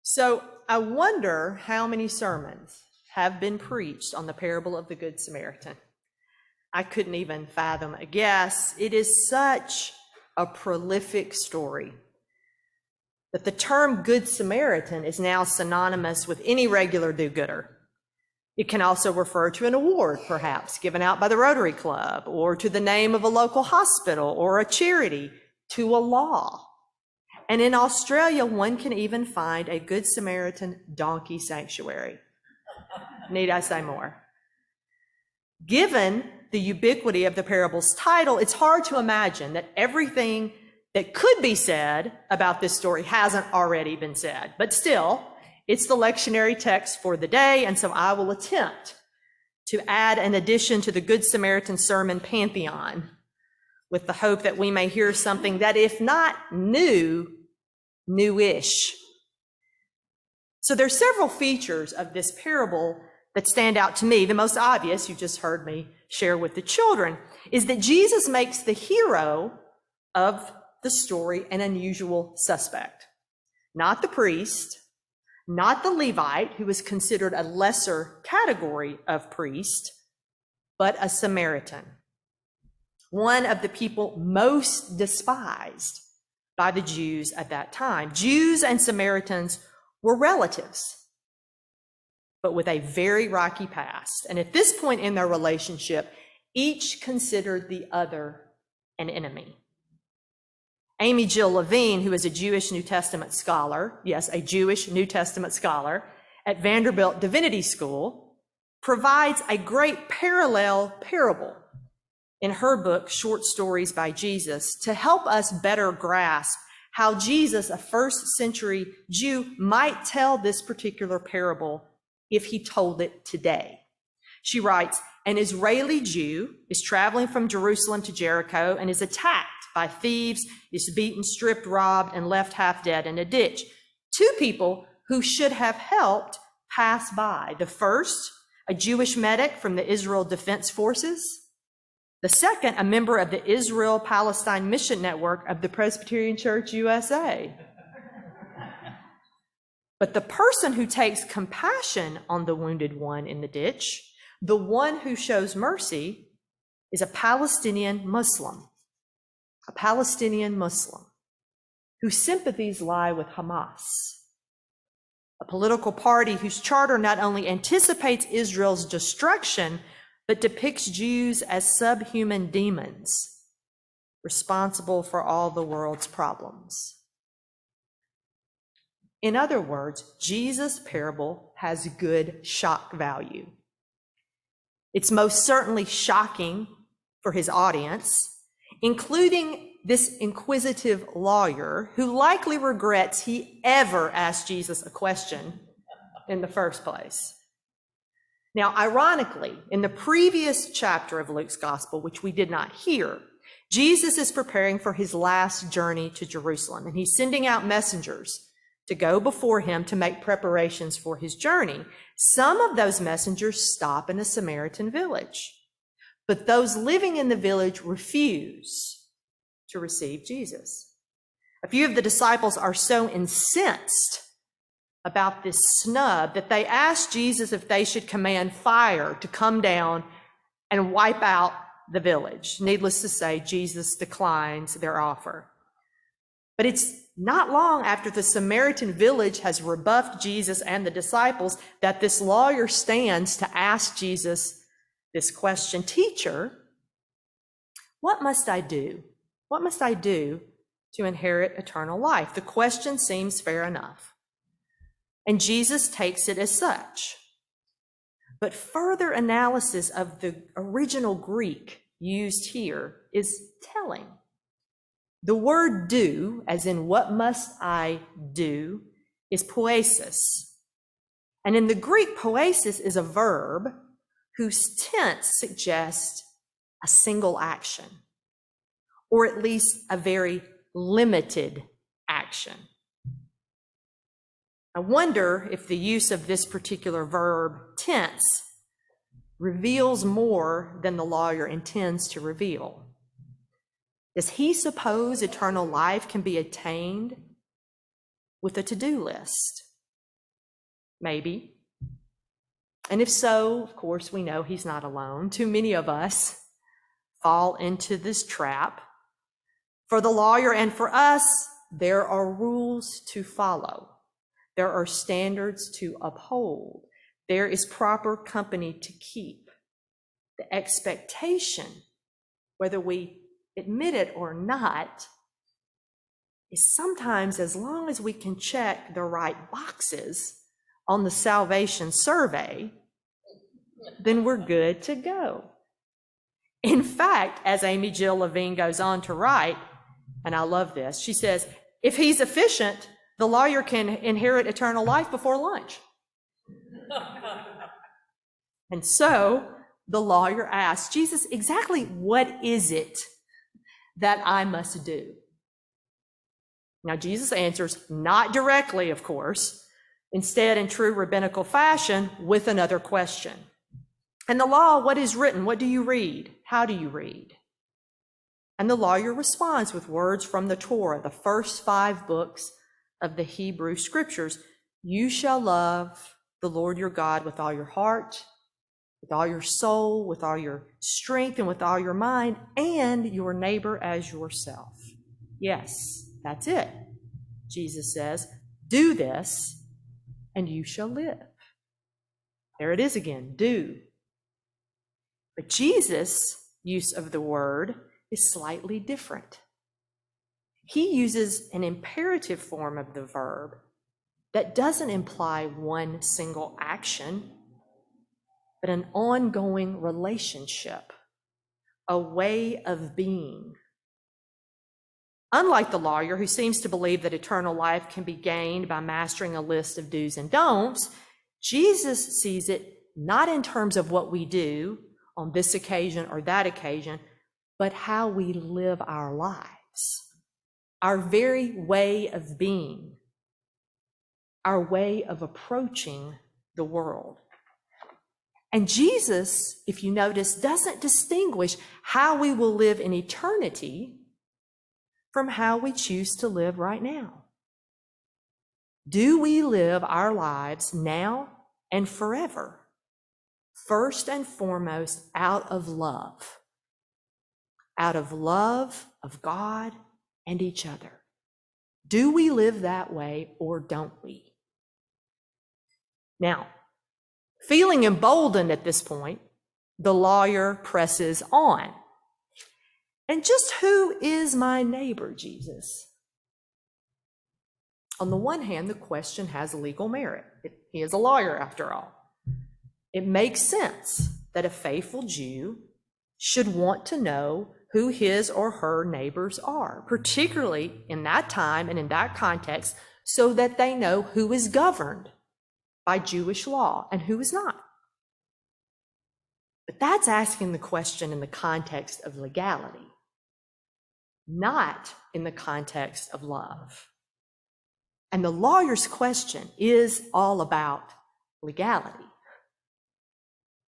So I wonder how many sermons have been preached on the parable of the Good Samaritan. I couldn't even fathom a guess. It is such a prolific story that the term Good Samaritan is now synonymous with any regular do-gooder. It can also refer to an award, perhaps, given out by the Rotary Club, or to the name of a local hospital or a charity, to a law. And in Australia, one can even find a Good Samaritan donkey sanctuary. Need I say more? Given the ubiquity of the parable's title, it's hard to imagine that everything that could be said about this story hasn't already been said. But still, it's the lectionary text for the day, and so I will attempt to add an addition to the Good Samaritan sermon pantheon with the hope that we may hear something that, if not new, newish. So there are several features of this parable that stand out to me. The most obvious, you just heard me share with the children, is that Jesus makes the hero of the story an unusual suspect. Not the priest, not the Levite, who is considered a lesser category of priest, but a Samaritan, one of the people most despised by the Jews at that time. Jews and Samaritans were relatives, but with a very rocky past. And at this point in their relationship, each considered the other an enemy. Amy Jill Levine, who is a Jewish New Testament scholar, yes, a Jewish New Testament scholar at Vanderbilt Divinity School, provides a great parallel parable in her book, Short Stories by Jesus, to help us better grasp how Jesus, a first century Jew, might tell this particular parable if he told it today. She writes, an Israeli Jew is traveling from Jerusalem to Jericho and is attacked by thieves, is beaten, stripped, robbed, and left half dead in a ditch. Two people who should have helped pass by. The first, a Jewish medic from the Israel Defense Forces. The second, a member of the Israel-Palestine Mission Network of the Presbyterian Church USA. But the person who takes compassion on the wounded one in the ditch, the one who shows mercy, is a Palestinian Muslim whose sympathies lie with Hamas, a political party whose charter not only anticipates Israel's destruction, but depicts Jews as subhuman demons responsible for all the world's problems. In other words, Jesus' parable has good shock value. It's most certainly shocking for his audience, including this inquisitive lawyer who likely regrets he ever asked Jesus a question in the first place. Now, ironically, in the previous chapter of Luke's gospel, which we did not hear, Jesus is preparing for his last journey to Jerusalem, and he's sending out messengers to go before him to make preparations for his journey. Some of those messengers stop in a Samaritan village, but those living in the village refuse to receive Jesus. A few of the disciples are so incensed about this snub that they ask Jesus if they should command fire to come down and wipe out the village. Needless to say, Jesus declines their offer. But it's not long after the Samaritan village has rebuffed Jesus and the disciples that this lawyer stands to ask Jesus this question, "Teacher, what must I do? What must I do to inherit eternal life?" The question seems fair enough, and Jesus takes it as such. But further analysis of the original Greek used here is telling. The word do, as in what must I do, is poiesis. And in the Greek, poiesis is a verb whose tense suggests a single action, or at least a very limited action. I wonder if the use of this particular verb tense reveals more than the lawyer intends to reveal. Does he suppose eternal life can be attained with a to-do list? Maybe. And if so, of course, we know he's not alone. Too many of us fall into this trap. For the lawyer and for us, there are rules to follow. There are standards to uphold. There is proper company to keep. The expectation, whether we admit it or not, is sometimes as long as we can check the right boxes on the salvation survey, then we're good to go. In fact, as Amy Jill Levine goes on to write, and I love this, she says, if he's efficient, the lawyer can inherit eternal life before lunch. And so the lawyer asks, Jesus, exactly what is it that I must do? Now, Jesus answers, not directly, of course, instead in true rabbinical fashion with another question. And the law, what is written? What do you read? How do you read? And the lawyer responds with words from the Torah, the first 5 books of the Hebrew Scriptures. You shall love the Lord your God with all your heart, with all your soul, with all your strength, and with all your mind, and your neighbor as yourself. Yes, that's it. Jesus says, do this, and you shall live. There it is again, do. But Jesus' use of the word is slightly different. He uses an imperative form of the verb that doesn't imply one single action, but an ongoing relationship, a way of being. Unlike the lawyer, who seems to believe that eternal life can be gained by mastering a list of do's and don'ts, Jesus sees it not in terms of what we do on this occasion or that occasion, but how we live our lives, our very way of being, our way of approaching the world. And Jesus, if you notice, doesn't distinguish how we will live in eternity from how we choose to live right now. Do we live our lives now and forever, first and foremost out of love of God and each other? Do we live that way or don't we? Now, feeling emboldened at this point, the lawyer presses on. And just who is my neighbor, Jesus? On the one hand, the question has legal merit. He is a lawyer, after all. It makes sense that a faithful Jew should want to know who his or her neighbors are, particularly in that time and in that context, so that they know who is governed by Jewish law and who is not. But that's asking the question in the context of legality, not in the context of love. And the lawyer's question is all about legality.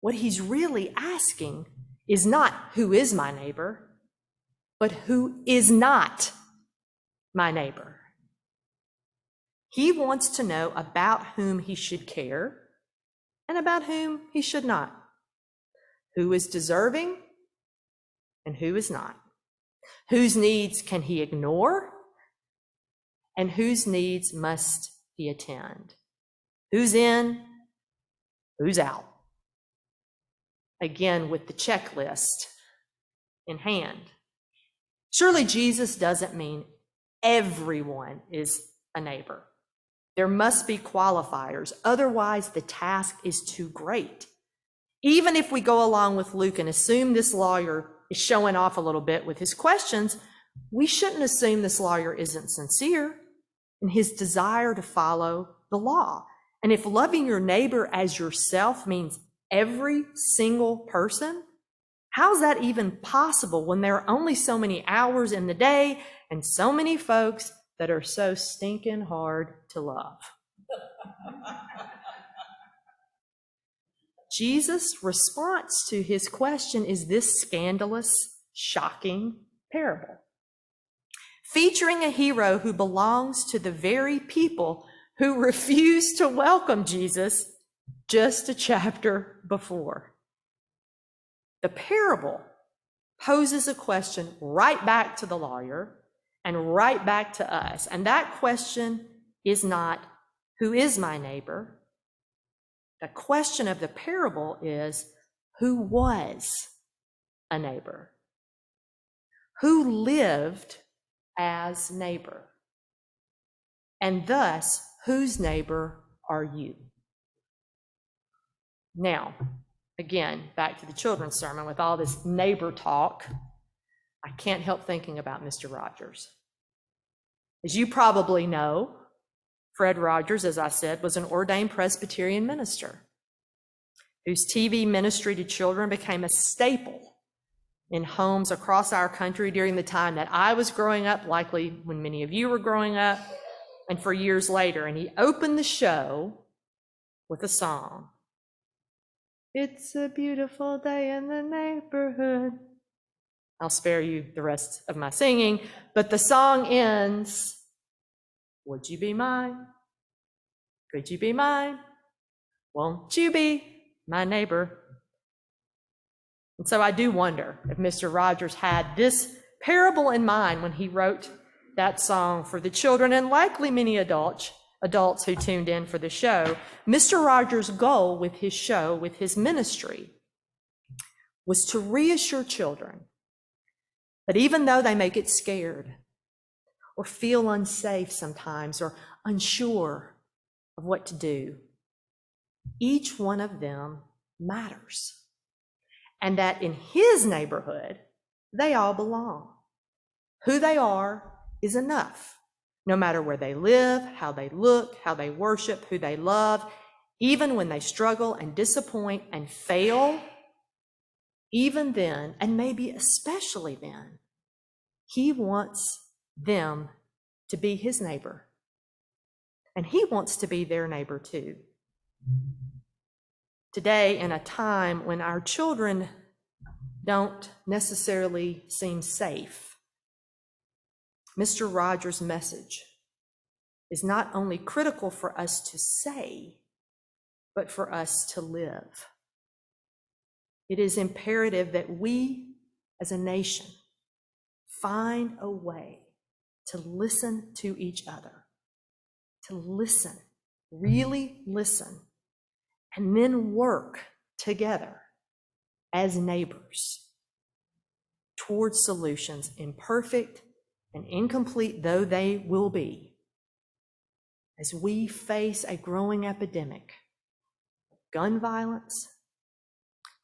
What he's really asking is not who is my neighbor, but who is not my neighbor. He wants to know about whom he should care and about whom he should not. Who is deserving and who is not. Whose needs can he ignore and whose needs must he attend. Who's in, who's out. Again, with the checklist in hand. Surely Jesus doesn't mean everyone is a neighbor. There must be qualifiers, otherwise the task is too great. Even if we go along with Luke and assume this lawyer is showing off a little bit with his questions, we shouldn't assume this lawyer isn't sincere in his desire to follow the law. And if loving your neighbor as yourself means every single person, how's that even possible when there are only so many hours in the day and so many folks that are so stinking hard to love? Jesus' response to his question is this scandalous, shocking parable, featuring a hero who belongs to the very people who refused to welcome Jesus just a chapter before. The parable poses a question right back to the lawyer and right back to us. And that question is not, who is my neighbor? The question of the parable is, who was a neighbor? Who lived as neighbor? And thus, whose neighbor are you? Now, again, back to the children's sermon with all this neighbor talk, I can't help thinking about Mr. Rogers. As you probably know, Fred Rogers, as I said, was an ordained Presbyterian minister whose TV ministry to children became a staple in homes across our country during the time that I was growing up, likely when many of you were growing up, and for years later. And he opened the show with a song. It's a beautiful day in the neighborhood. I'll spare you the rest of my singing, but the song ends, would you be mine? Could you be mine? Won't you be my neighbor? And so I do wonder if Mr. Rogers had this parable in mind when he wrote that song for the children, and likely many adults who tuned in for the show. Mr. Rogers' goal with his show, with his ministry, was to reassure children that even though they may get scared or feel unsafe sometimes or unsure of what to do, each one of them matters. And that in his neighborhood, they all belong. Who they are is enough, no matter where they live, how they look, how they worship, who they love, even when they struggle and disappoint and fail, even then, and maybe especially then, he wants them to be his neighbor. And he wants to be their neighbor too. Today, in a time when our children don't necessarily seem safe, Mr. Rogers' message is not only critical for us to say, but for us to live. It is imperative that we, as a nation, find a way to listen to each other, to listen, really listen, and then work together as neighbors towards solutions, imperfect and incomplete though they will be, as we face a growing epidemic of gun violence,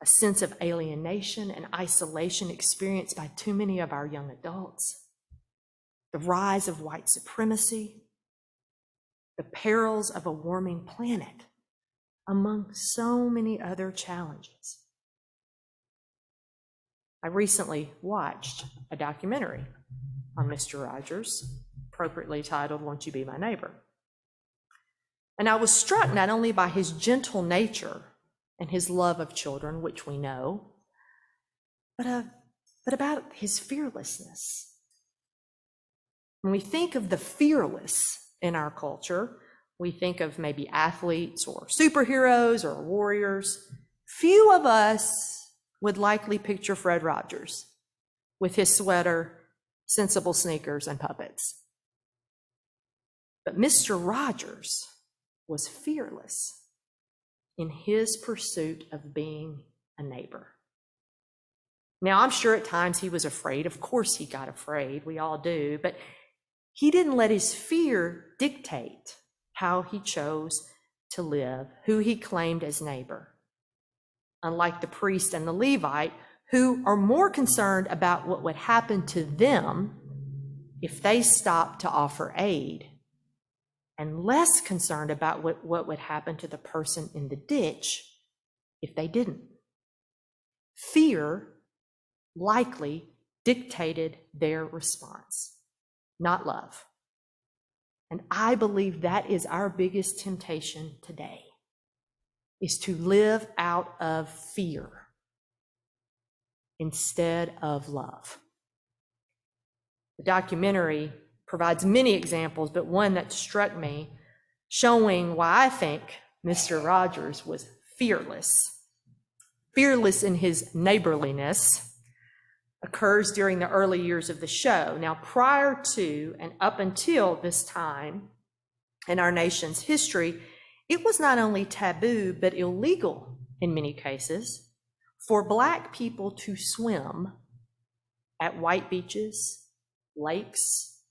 a sense of alienation and isolation experienced by too many of our young adults, the rise of white supremacy, the perils of a warming planet, among so many other challenges. I recently watched a documentary on Mr. Rogers, appropriately titled, Won't You Be My Neighbor? And I was struck not only by his gentle nature and his love of children, which we know, but about his fearlessness. When we think of the fearless in our culture, we think of maybe athletes or superheroes or warriors. Few of us would likely picture Fred Rogers with his sweater, sensible sneakers, and puppets. But Mr. Rogers was fearless in his pursuit of being a neighbor. Now, I'm sure at times he was afraid. Of course he got afraid. We all do. But he didn't let his fear dictate how he chose to live, who he claimed as neighbor. Unlike the priest and the Levite, who are more concerned about what would happen to them if they stopped to offer aid, and less concerned about what would happen to the person in the ditch if they didn't. Fear likely dictated their response, not love. And I believe that is our biggest temptation today, is to live out of fear instead of love. The documentary provides many examples, but one that struck me showing why I think Mr. Rogers was fearless. Fearless in his neighborliness occurs during the early years of the show. Now, prior to and up until this time in our nation's history, it was not only taboo, but illegal in many cases for Black people to swim at white beaches, lakes,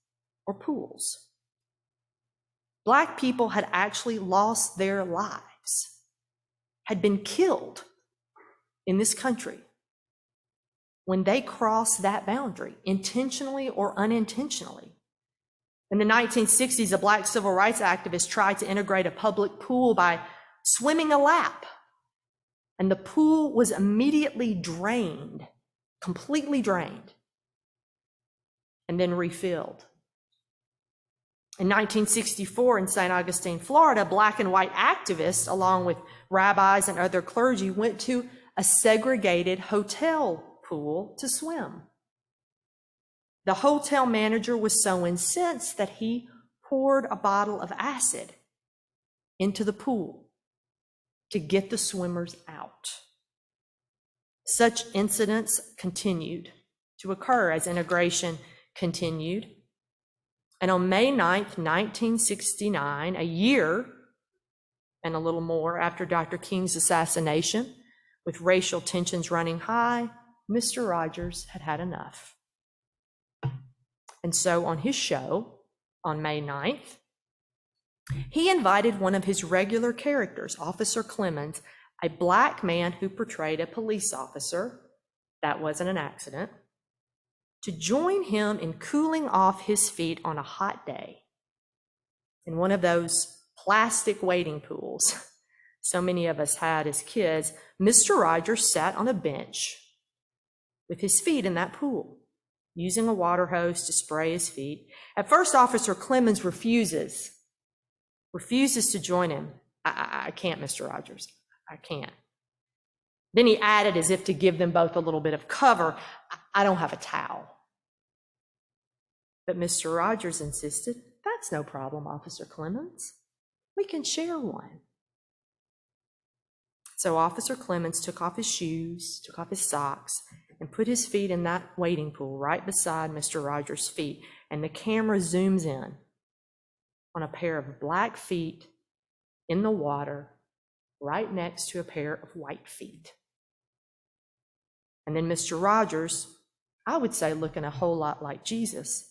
or pools. Black people had actually lost their lives, had been killed in this country when they crossed that boundary, intentionally or unintentionally. In the 1960s, a Black civil rights activist tried to integrate a public pool by swimming a lap, and the pool was immediately drained, completely drained, and then refilled. In 1964, in St. Augustine, Florida, Black and white activists, along with rabbis and other clergy, went to a segregated hotel pool to swim. The hotel manager was so incensed that he poured a bottle of acid into the pool to get the swimmers out. Such incidents continued to occur as integration continued. And on May 9th, 1969, a year and a little more after Dr. King's assassination, with racial tensions running high, Mr. Rogers had had enough. And so on his show on May 9th, he invited one of his regular characters, Officer Clemens, a Black man who portrayed a police officer, that wasn't an accident, to join him in cooling off his feet on a hot day in one of those plastic wading pools so many of us had as kids. Mr. Rogers sat on a bench with his feet in that pool, using a water hose to spray his feet. At first, Officer Clemens refuses to join him. I can't, Mr. Rogers, I can't. Then he added, as if to give them both a little bit of cover, I don't have a towel. But Mr. Rogers insisted, that's no problem, Officer Clemens. We can share one. So Officer Clemens took off his shoes, took off his socks, and put his feet in that wading pool right beside Mr. Rogers' feet. And the camera zooms in on a pair of Black feet in the water right next to a pair of white feet. And then Mr. Rogers, I would say looking a whole lot like Jesus,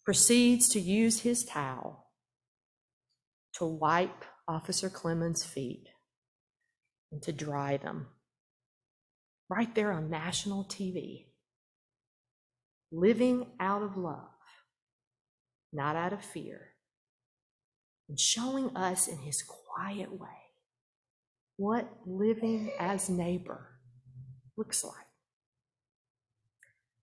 proceeds to use his towel to wipe Officer Clemens' feet and to dry them right there on national TV, living out of love, not out of fear, and showing us in his quiet way what living as neighbor looks like.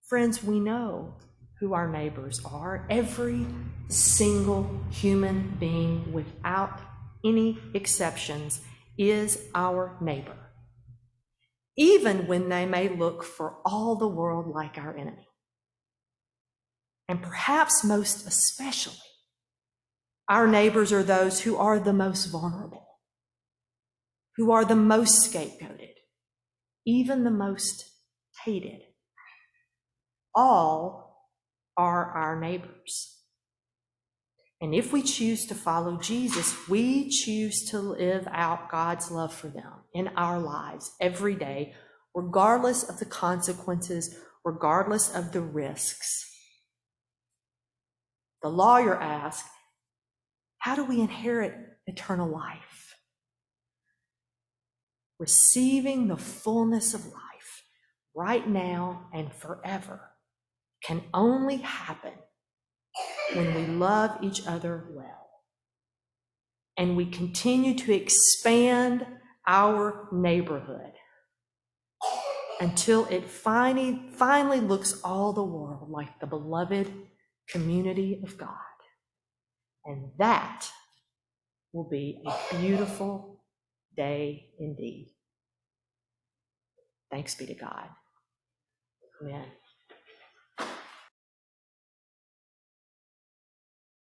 Friends, we know who our neighbors are. Every single human being, without any exceptions, is our neighbor, even when they may look for all the world like our enemy. And perhaps most especially, our neighbors are those who are the most vulnerable, who are the most scapegoated, even the most hated. All are our neighbors. And if we choose to follow Jesus, we choose to live out God's love for them in our lives every day, regardless of the consequences, regardless of the risks. The lawyer asked, how do we inherit eternal life? Receiving the fullness of life right now and forever can only happen when we love each other well and we continue to expand our neighborhood until it finally looks all the world like the beloved community of God. And that will be a beautiful day indeed. Thanks be to God. Amen.